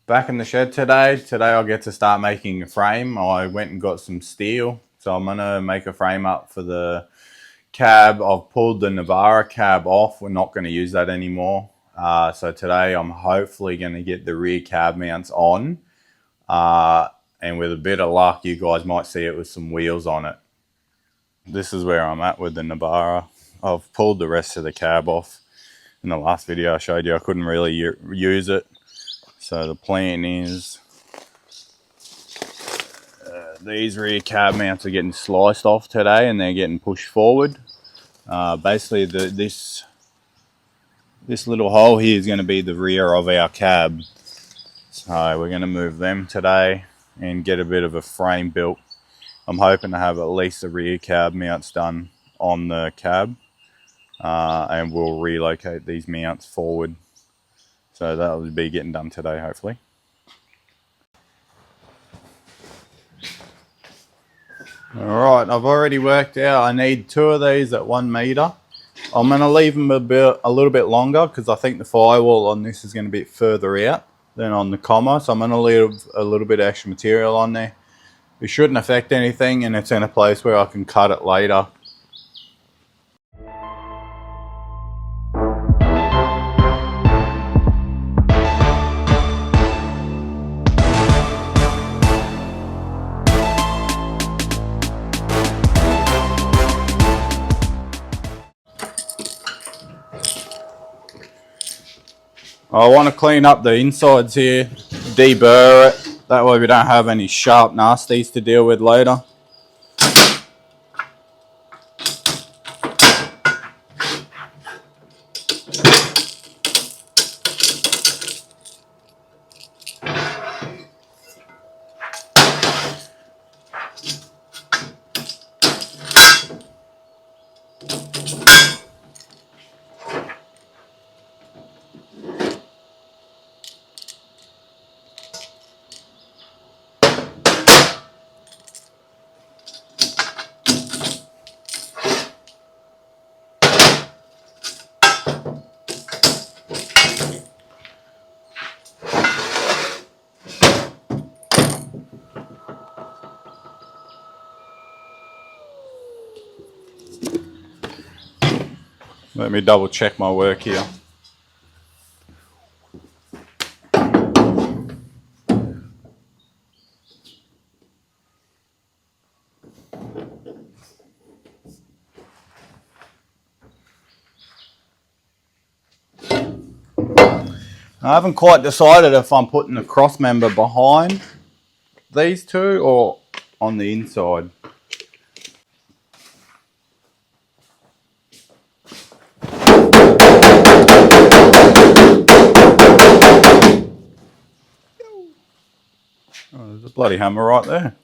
Back in the shed today. Today I'll get to start making a frame. I went and got some steel, so I'm gonna make a frame up for the cab. I've pulled the Navara cab off. We're not going to use that anymore. So today I'm hopefully going to get the rear cab mounts on, and with a bit of luck you guys might see it with some wheels on it. This is where I'm at with the Navara. I've pulled the rest of the cab off. In the last video I showed you I couldn't really use it, so the plan is these rear cab mounts are getting sliced off today and they're getting pushed forward. Basically this little hole here is going to be the rear of our cab, so we're going to move them today and get a bit of a frame built. I'm hoping to have at least the rear cab mounts done on the cab, and we'll relocate these mounts forward, so that will be getting done today hopefully. Alright, I've already worked out I need 2 of these at 1 meter. I'm going to leave them a little bit longer because I think the firewall on this is going to be further out than on the comma, so I'm going to leave a little bit of extra material on there. It shouldn't affect anything, and it's in a place where I can cut it later. I want to clean up the insides here, deburr it, that way we don't have any sharp nasties to deal with later. Let me double check my work here. I haven't quite decided if I'm putting the cross member behind these two or on the inside. Oh, there's a bloody hammer right there.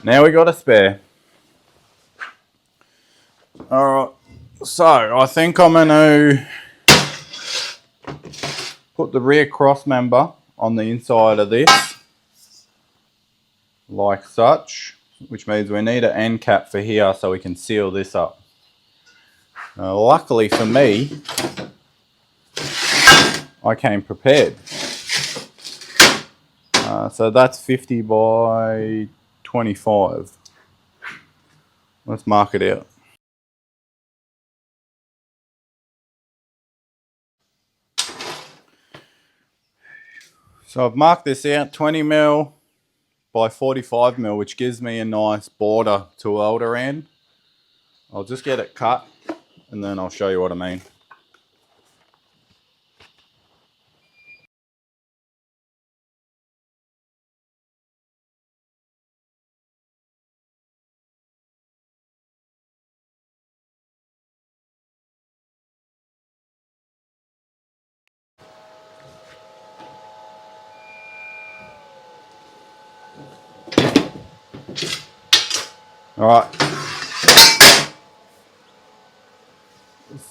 Now we got a spare. Alright, so I think I'm going to put the rear cross member on the inside of this, like such, which means we need an end cap for here so we can seal this up. Luckily for me, I came prepared. So that's 50 by 25. Let's mark it out. So I've marked this out 20 mil by 45 mil, which gives me a nice border to weld around. I'll just get it cut and then I'll show you what I mean. Alright,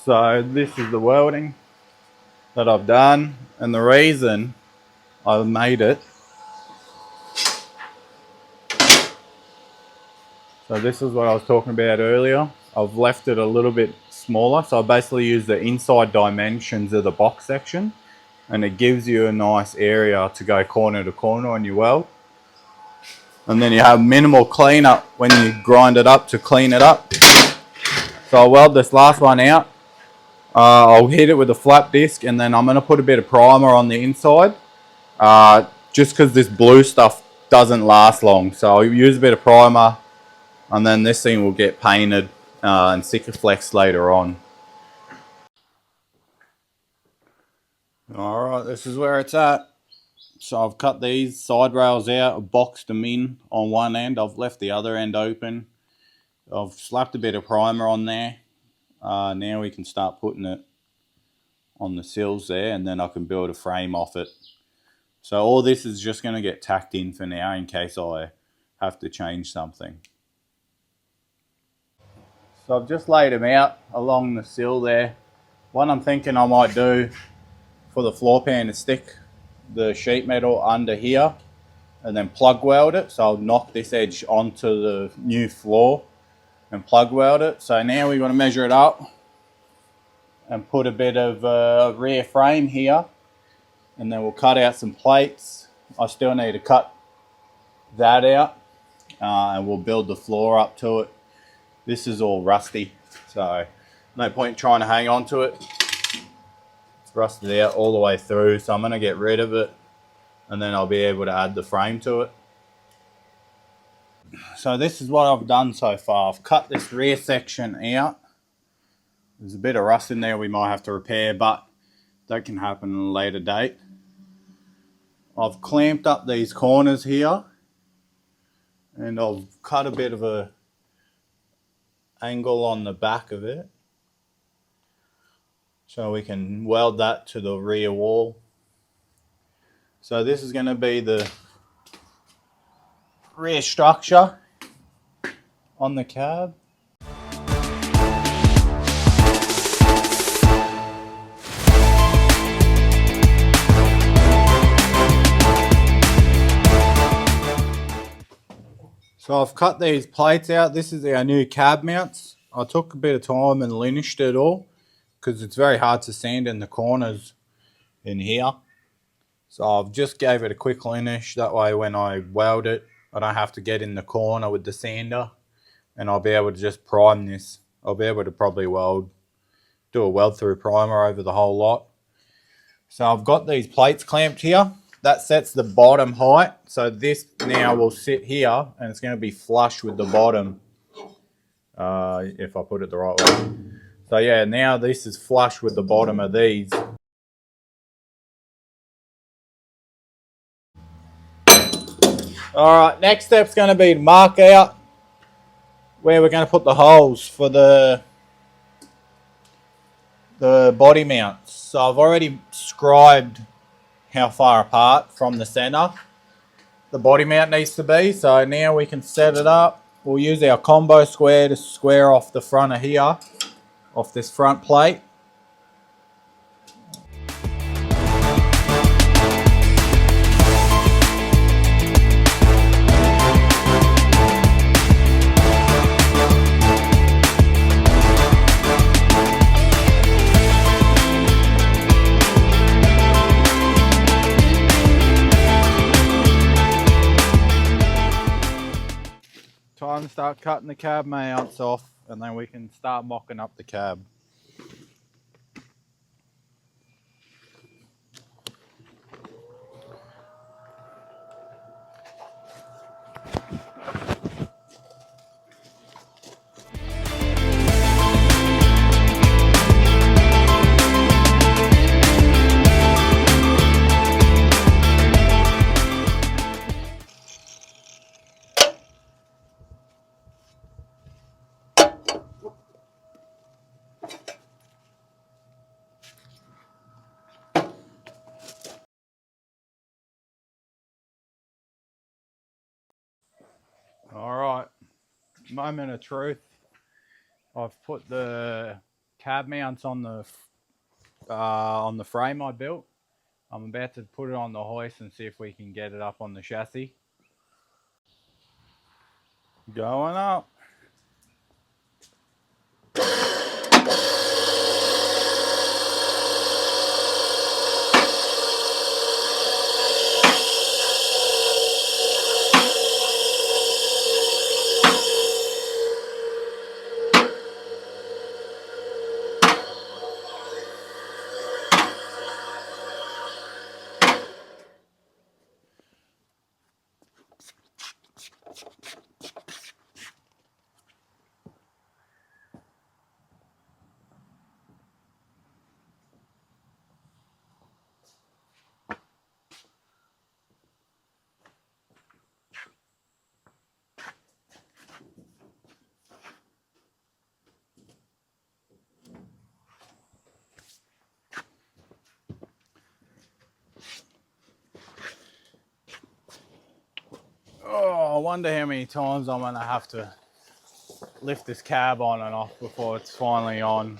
so this is the welding that I've done, and the reason I've made it, so this is what I was talking about earlier. I've left it a little bit smaller, so I basically used the inside dimensions of the box section and it gives you a nice area to go corner to corner on your weld. And then you have minimal cleanup when you grind it up to clean it up. So I'll weld this last one out. I'll hit it with a flap disc, and then I'm going to put a bit of primer on the inside. Just because this blue stuff doesn't last long. So I'll use a bit of primer, and then this thing will get painted and Sikaflex later on. Alright, this is where it's at. So I've cut these side rails out, boxed them in on one end. I've left the other end open. I've slapped a bit of primer on there. Now we can start putting it on the sills there, and then I can build a frame off it. So all this is just going to get tacked in for now in case I have to change something. So I've just laid them out along the sill there. What I'm thinking I might do for the floor pan is stick the sheet metal under here and then plug weld it. So I'll knock this edge onto the new floor and plug weld it. So now we're going to measure it up and put a bit of rear frame here, and then we'll cut out some plates. I still need to cut that out and we'll build the floor up to it. This is all rusty, so no point trying to hang on to it. It's rusted out all the way through, so I'm going to get rid of it and then I'll be able to add the frame to it. So this is what I've done so far. I've cut this rear section out. There's a bit of rust in there we might have to repair, but that can happen at a later date. I've clamped up these corners here, and I've cut a bit of a angle on the back of it so we can weld that to the rear wall. So this is going to be the rear structure on the cab. So I've cut these plates out. This is our new cab mounts. I took a bit of time and linished it all because it's very hard to sand in the corners in here. So I've just gave it a quick linish. That way when I weld it, I don't have to get in the corner with the sander, and I'll be able to just prime this. I'll be able to probably do a weld through primer over the whole lot. So I've got these plates clamped here. That sets the bottom height. So this now will sit here and it's going to be flush with the bottom if I put it the right way. So yeah, now this is flush with the bottom of these. Alright, next step's going to be to mark out where we're going to put the holes for the body mounts. So I've already scribed how far apart from the center the body mount needs to be. So now we can set it up. We'll use our combo square to square off the front of here, off this front plate. Time to start cutting the cab mounts off, and then we can start mocking up the cab. Alright, moment of truth. I've put the cab mounts on the frame I built. I'm about to put it on the hoist and see if we can get it up on the chassis. Going up. wonder how many times I'm going to have to lift this cab on and off before it's finally on.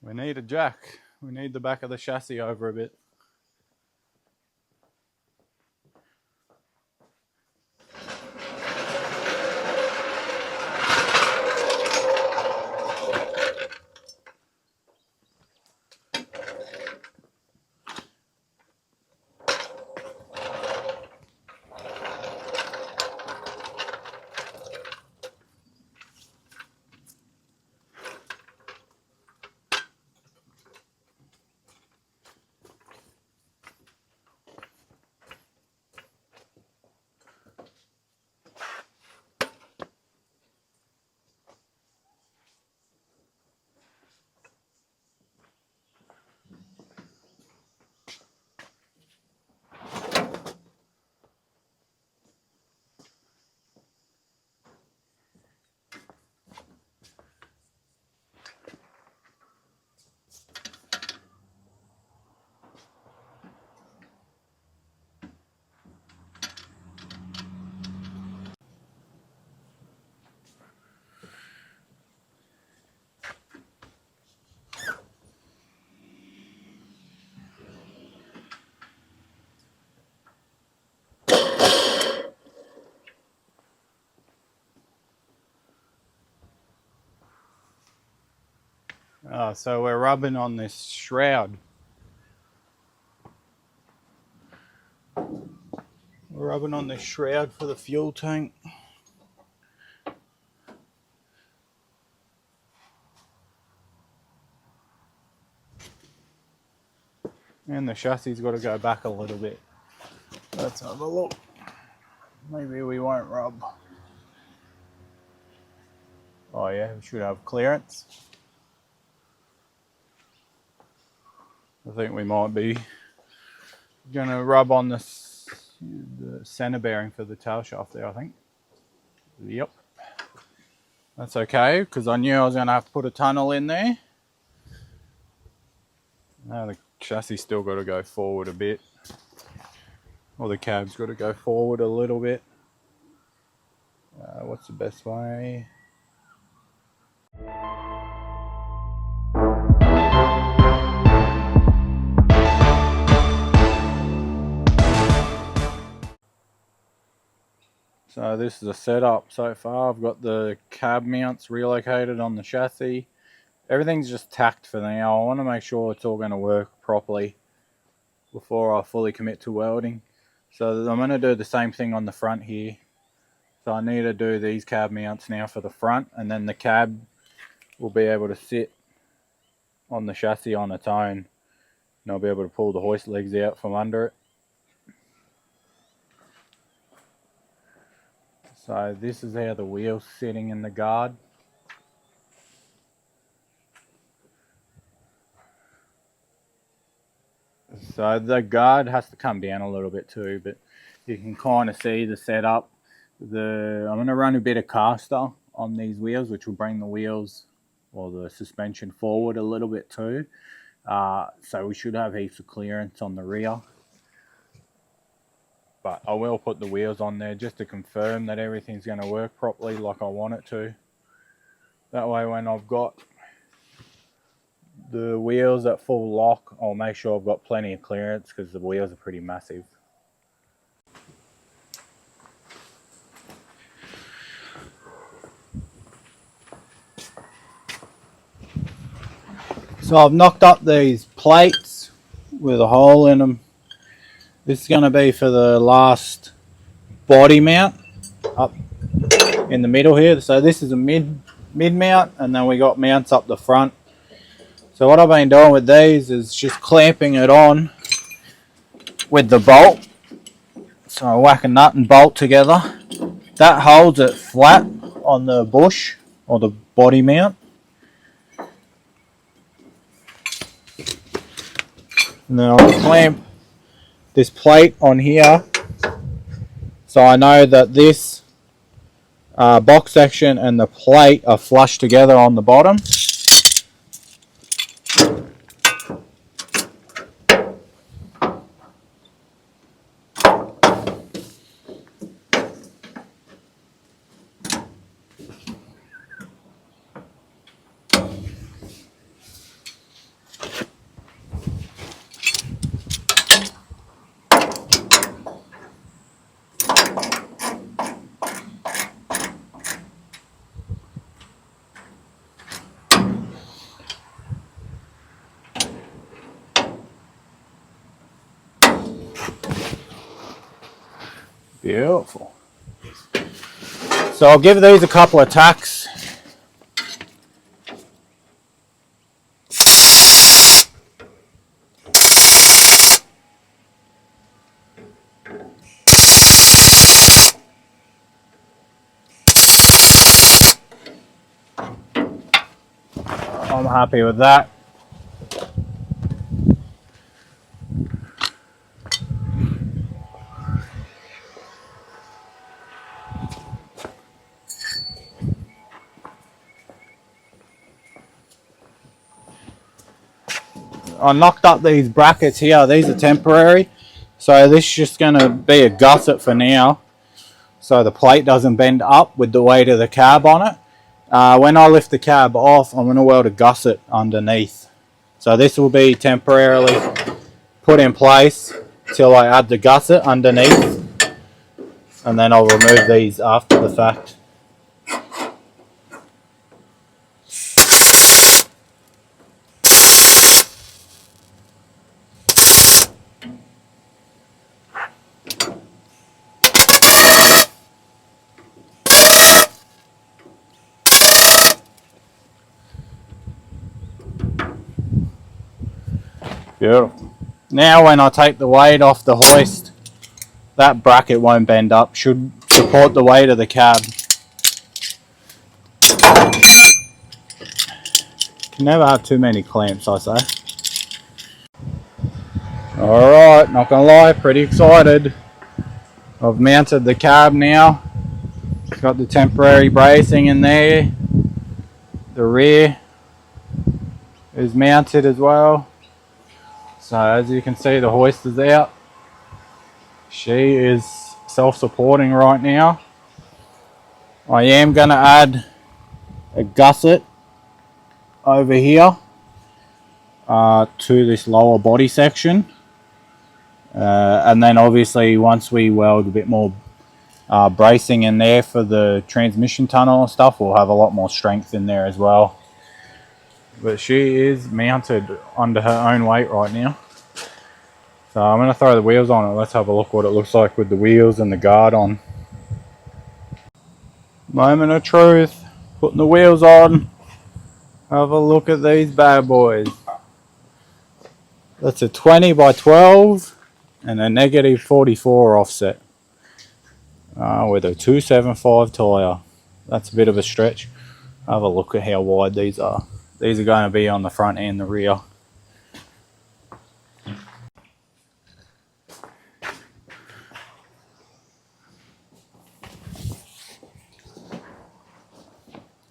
We need a jack. We need the back of the chassis over a bit. So we're rubbing on this shroud. We're rubbing on this shroud for the fuel tank. And the chassis got to go back a little bit. Let's have a look. Maybe we won't rub. Oh yeah, we should have clearance. I think we might be gonna rub on the center bearing for the tail shaft there, I think. Yep. That's okay, because I knew I was gonna have to put a tunnel in there. Now the chassis still got to go forward a bit. Or the cab's got to go forward a little bit. What's the best way? So this is a setup so far. I've got the cab mounts relocated on the chassis. Everything's just tacked for now. I want to make sure it's all going to work properly before I fully commit to welding. So I'm going to do the same thing on the front here. So I need to do these cab mounts now for the front, and then the cab will be able to sit on the chassis on its own, and I'll be able to pull the hoist legs out from under it. So this is how the wheel's sitting in the guard. So the guard has to come down a little bit too, but you can kind of see the setup. I'm going to run a bit of caster on these wheels, which will bring the wheels or the suspension forward a little bit too. So we should have heaps of clearance on the rear. But I will put the wheels on there just to confirm that everything's going to work properly like I want it to. That way when I've got the wheels at full lock, I'll make sure I've got plenty of clearance because the wheels are pretty massive. So I've knocked up these plates with a hole in them. This is going to be for the last body mount up in the middle here. So this is a mid mount, and then we got mounts up the front. So what I've been doing with these is just clamping it on with the bolt. So I whack a nut and bolt together. That holds it flat on the bush or the body mount. And then I'll clamp this plate on here, so I know that this box section and the plate are flush together on the bottom. Beautiful. So I'll give these a couple of tacks. I'm happy with that. I knocked up these brackets here. These are temporary. So this is just going to be a gusset for now, so the plate doesn't bend up with the weight of the cab on it. When I lift the cab off, I'm going to weld a gusset underneath. So this will be temporarily put in place till I add the gusset underneath, and then I'll remove these after the fact. Beautiful. Now when I take the weight off the hoist, that bracket won't bend up, should support the weight of the cab. Can never have too many clamps, I say. Alright, not gonna lie, pretty excited. I've mounted the cab now. Got the temporary bracing in there. The rear is mounted as well. So as you can see, the hoist is out. She is self-supporting right now. I am going to add a gusset over here to this lower body section. And then obviously once we weld a bit more bracing in there for the transmission tunnel and stuff, we'll have a lot more strength in there as well. But she is mounted under her own weight right now. So I'm going to throw the wheels on it. Let's have a look what it looks like with the wheels and the guard on. Moment of truth. Putting the wheels on. Have a look at these bad boys. That's a 20 by 12 and a negative 44 offset. With a 275 tyre. That's a bit of a stretch. Have a look at how wide these are. These are going to be on the front and the rear.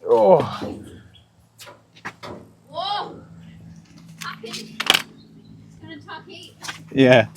Oh. Whoa! It's gonna talk heat. Yeah.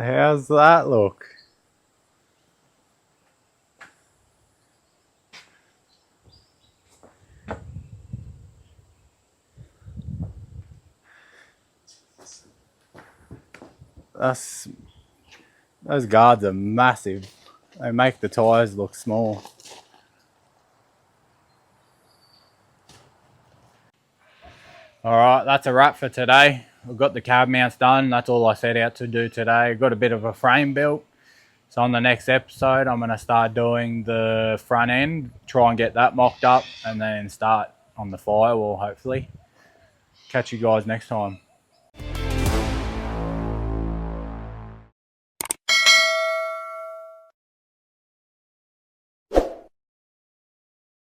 How's that look? those guards are massive. They make the tyres look small. Alright, that's a wrap for today. We've got the cab mounts done. That's all I set out to do today. Got a bit of a frame built. So on the next episode, I'm going to start doing the front end, try and get that mocked up, and then start on the firewall, hopefully. Catch you guys next time.